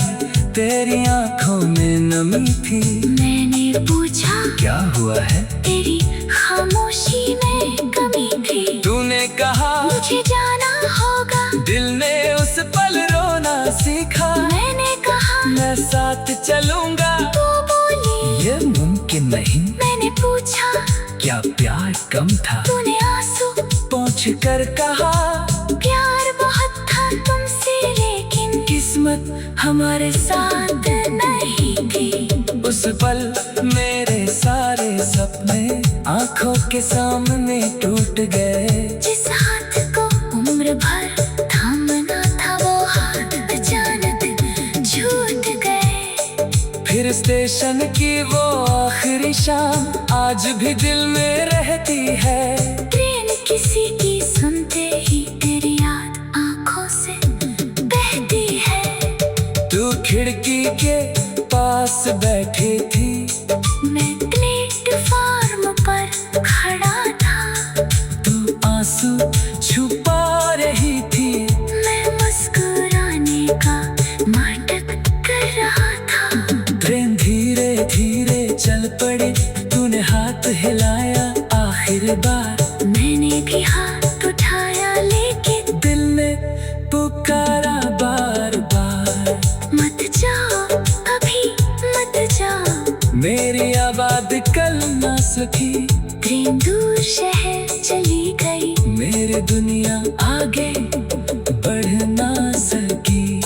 तेरी आंखों में नमी थी। मैंने पूछा क्या हुआ है, तेरी खामोशी में कमी थी। तूने कहा मुझे जाना होगा, दिल ने उस पल रोना सीखा। मैंने कहा मैं साथ चलूंगा, तू बोली ये मुमकिन नहीं। मैंने पूछा क्या प्यार कम था, तूने आंसू पहुंच कर कहा प्यार बहुत था तुमसे, लेकिन किस्मत हमारे साथ नहीं थी। उस पल मेरे सारे सपने आंखों के सामने टूट गए। जिस हाथ को उम्र भर थामना था, वो हाथ अचानक छूट गए। फिर स्टेशन की वो आखिरी शाम आज भी दिल में रहती है। ट्रेन किसी की सुनते ही तेरी याद आंखों से बहती है। तू खिड़की के पास बैठी थी, मैं प्लेटफॉर्म पर खड़ा था। तू आंसू छुपा रही थी। मैं मुस्कुराने का नाटक कर रहा था। ट्रेन धीरे धीरे चल पड़ी, तूने हाथ हिलाया आखिरी बार। मैंने भी हाथ उठाया, लेकिन दिल ने पुकारा बार बार। मत जाओ अभी, मत जाओ। मेरी आवाज कल ना सकी, ट्रेन दूर शहर चली गई। मेरी दुनिया आगे बढ़ ना सकी।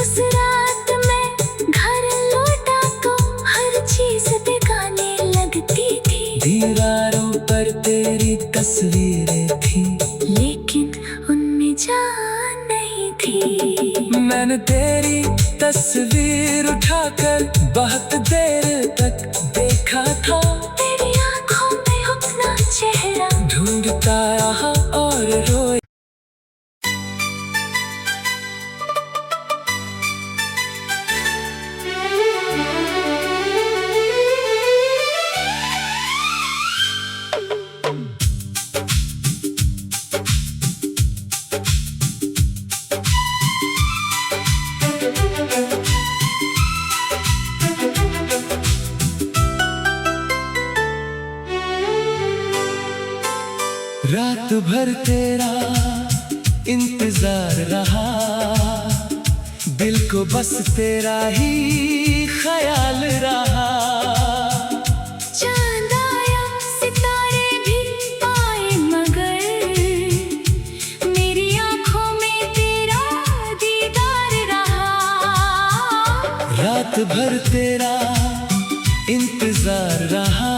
उस रात मैं घर लौटा तो हर चीज बेगाने लगती थी। दीवारों पर तेरी तस्वीरें थी, लेकिन उनमें जान नहीं थी। मैंने तेरी तस्वीर उठाकर बहुत देर तक देखा था। तेरी आंखों में अपना चेहरा ढूंढता रहा और रोया। रात भर तेरा इंतजार रहा, दिल को बस तेरा ही ख्याल रहा। चांद आया, सितारे भी आए, मगर मेरी आंखों में तेरा दीदार रहा। रात भर तेरा इंतजार रहा,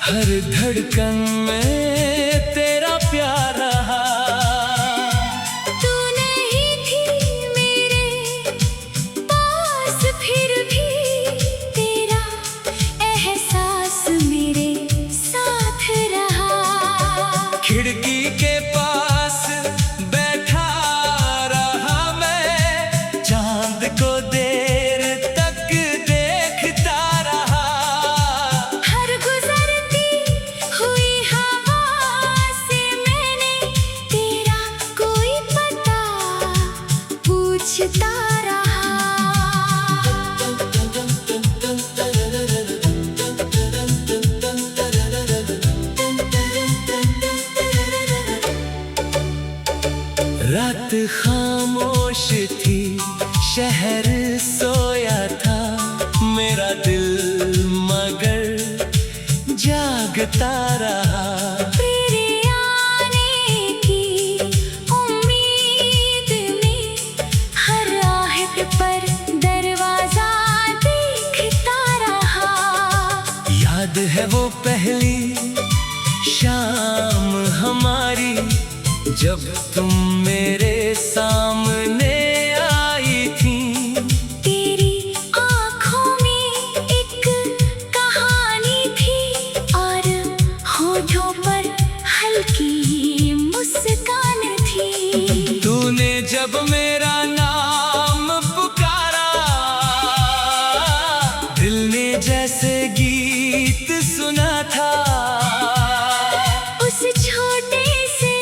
हर धड़कन में तेरा प्यार रहा। तू नहीं थी मेरे पास फिर भी तेरा एहसास मेरे साथ रहा। खिड़की के पास बैठा रहा मैं, चांद को देर तक देखता रहा। हर गुजरती हुई हवा से मैंने तेरा कोई पता पूछता रहा। रात खामोश थी, शहर सोया था, मेरा दिल मगर जागता रहा। तेरे आने की उम्मीद में हर आहट पर दरवाजा देखता रहा। याद है वो पहली शाम हमारी, जब तुम मेरे सामने आई थी। तेरी आँखों में एक कहानी थी और होठों पर हल्की मुस्कान थी। तूने जब मेरा नाम पुकारा, दिल ने जैसे गीत सुना था। उस छोटे से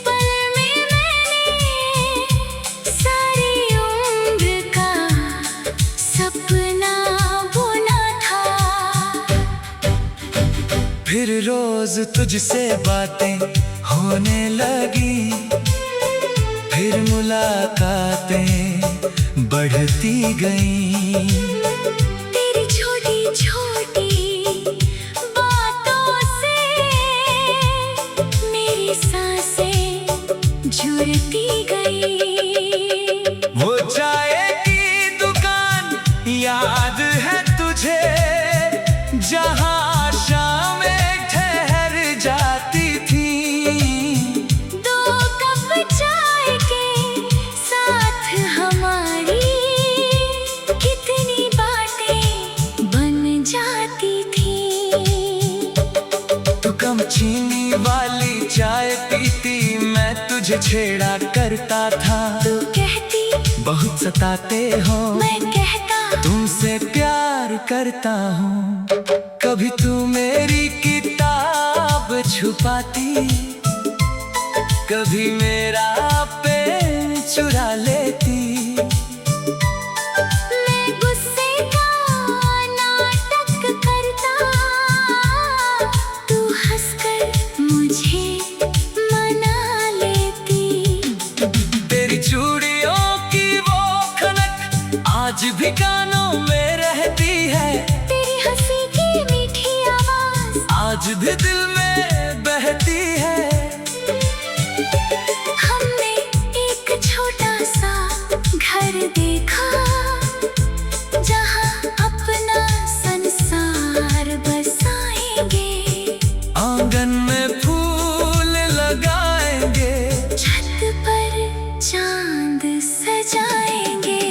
पल में मैंने सारी उम्र का सपना बुना था। फिर रोज तुझसे बातें होने लगी, फिर मुलाकातें बढ़ती गईं। तेरी छोटी छोटी बातों से मेरी सांसें जुड़ती गई। वो चाय की दुकान याद है तुझे, जहाँ शामें ठहर जाती थी। दो कप चाय के साथ हमारी कितनी बातें बन जाती थी। तू कम चीनी वाली चाय पीती, मैं तुझे छेड़ा करता था। तू कहती बहुत सताते हो, मैं कहता तुमसे प्यार करता हूँ। कभी तू मेरी किताब छुपाती, कभी मेरा पेन चुरा लेती। मैं गुस्से का नाटक करता, तू हंसकर मुझे मना लेती। तेरी चूड़ियों की वो खनक आज भी कानों में रहती है, तेरी हंसी की मीठी आवाज आज भी दिल में बहती है। हमने एक छोटा सा घर देखा, जहाँ अपना संसार बसाएंगे। आंगन में फूल लगाएंगे, छत पर चांद सजाएंगे।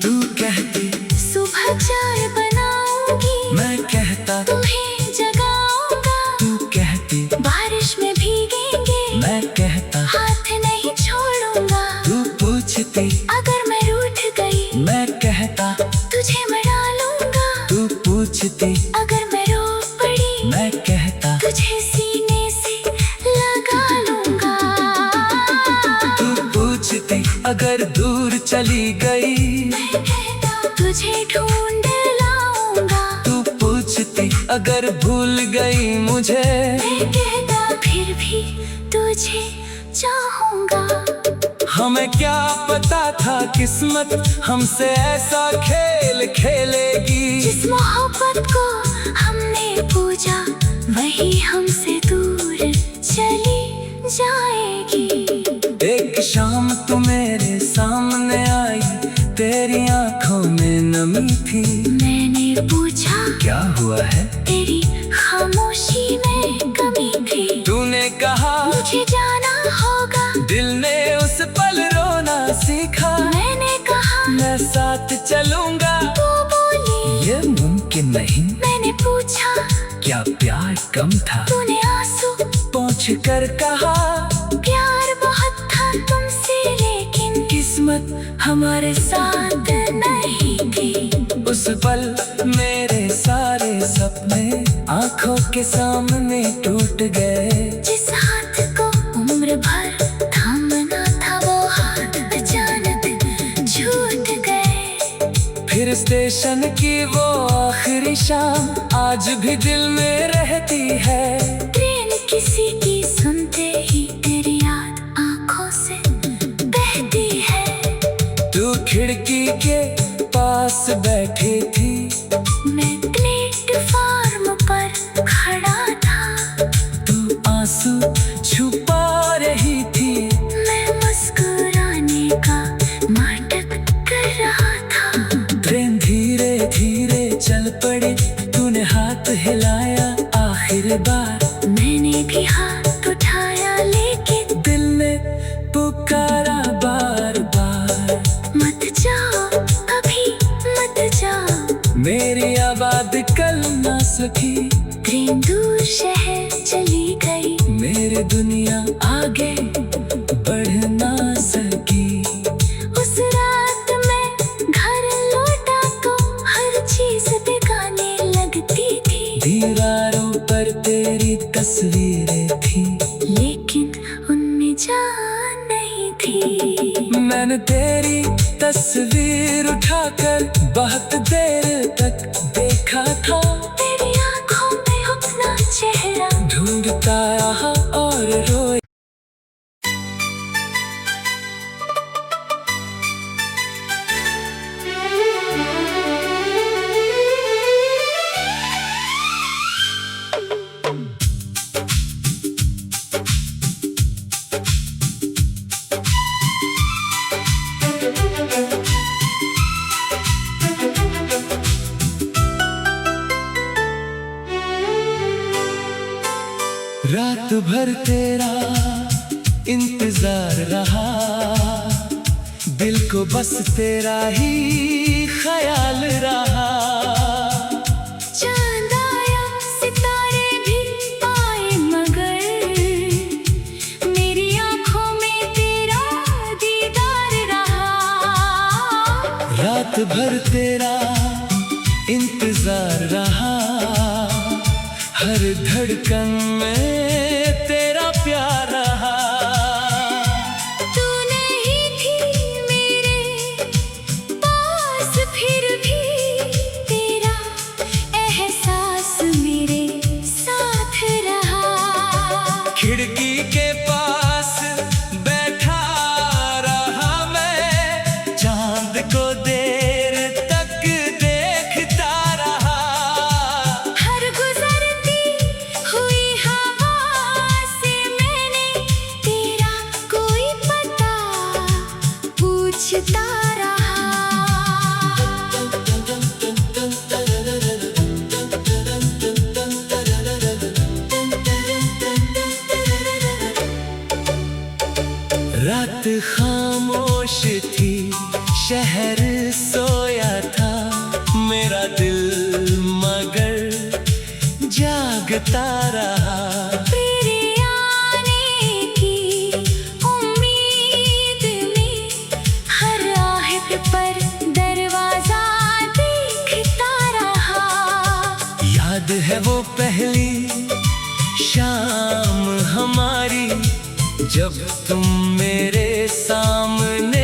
तू कहती सुबह चाय बनाऊंगी, मैं कहता तुम्हें जगाऊंगा। तू कहती बारिश में भीगेंगे, मैं कहता हाथ नहीं छोड़ूंगा। तू पूछती अगर मैं रूठ गई, मैं कहता तुझे मना लूंगा। तू पूछती अगर मैं रो पड़ी, मैं कहता तुझे सीने से लगा लूंगा। तू पूछती अगर दूर चली गई, मैं कहता तुझे ढूंढ लाऊंगा। तू पूछती अगर भूल गई मुझे, मैं कहता फिर भी तुझे चाहूंगा। हमें क्या पता था किस्मत हमसे ऐसा खेल खेलेगी। जिस मोहब्बत को हमने पूजा, वही हमसे दूर चली जाएगी। एक शाम तू मेरे सामने आई, तेरी तेरी आंखों में नमी थी। मैंने पूछा क्या हुआ है? तेरी खामोशी में कमी थी। तूने कहा मुझे जाना होगा। दिल ने उस पल रोना सीखा। मैंने कहा मैं साथ चलूंगा। तू बोली ये मुमकिन नहीं। मैंने पूछा क्या प्यार कम था? तूने आंसू पहुँच कर कहा प्यार बहुत था तुमसे, लेकिन किस्मत हमारे साथ नहीं थी। उस पल मेरे सारे सपने आंखों के सामने टूट गए। जिस हाथ को उम्र भर थामना था वो हाथ अचानक छूट गए। फिर स्टेशन की वो आखिरी शाम आज भी दिल में रहती है। ट्रेन किसी की सुनते ही तेरी याद आंखों से बहती है। तू खिड़की के पास बैठी थी। मैं प्लेटफॉर्म पर खड़ा था। तू आंसू छुपा रही थी। मैं मुस्कुराने का नाटक कर रहा था। ट्रेन धीरे धीरे चल पड़ी। तूने हाथ हिलाया आखिर बार। मैंने भी हाथ उठाया, लेकिन दिल ने पुकारा बार बार। मत जाओ अभी मत जाओ। मेरी आवाज कल ना सकी। ट्रेन दूर शहर चली गई। मेरी दुनिया आगे बढ़ ना सकी। उस रात मैं घर लौटा तो हर चीज बेगाने लगती थी। दीवारों पर तेरी तस्वीरें थी, लेकिन उनमें जान नहीं थी। मैंने तेरी तस्वीर उठाकर बहुत देर तक देखा था। तेरी आंखों में अपना चेहरा ढूंढता रहा और रोया। रात भर तेरा इंतजार रहा। दिल को बस तेरा ही ख्याल रहा। चांद आया सितारे भी आए, मगर मेरी आंखों में तेरा दीदार रहा। रात भर तेरा इंतजार रहा। हर धड़कन में तेरा प्यार रहा। तू नहीं थी मेरे पास, फिर भी तेरा एहसास मेरे साथ रहा। खिड़की के पास बैठा रहा मैं। चांद को देर तक देखता रहा। हर गुजरती हुई हवा से मैंने तेरा कोई पता पूछता रहा। रात खामोश थी, शहर सोया था। मेरा दिल मगर जागता रहा। तेरे आने की उम्मीद में हर राहत पर दरवाजा देखता रहा। याद है वो पहली शाम हमारी, जब तुम मेरे सामने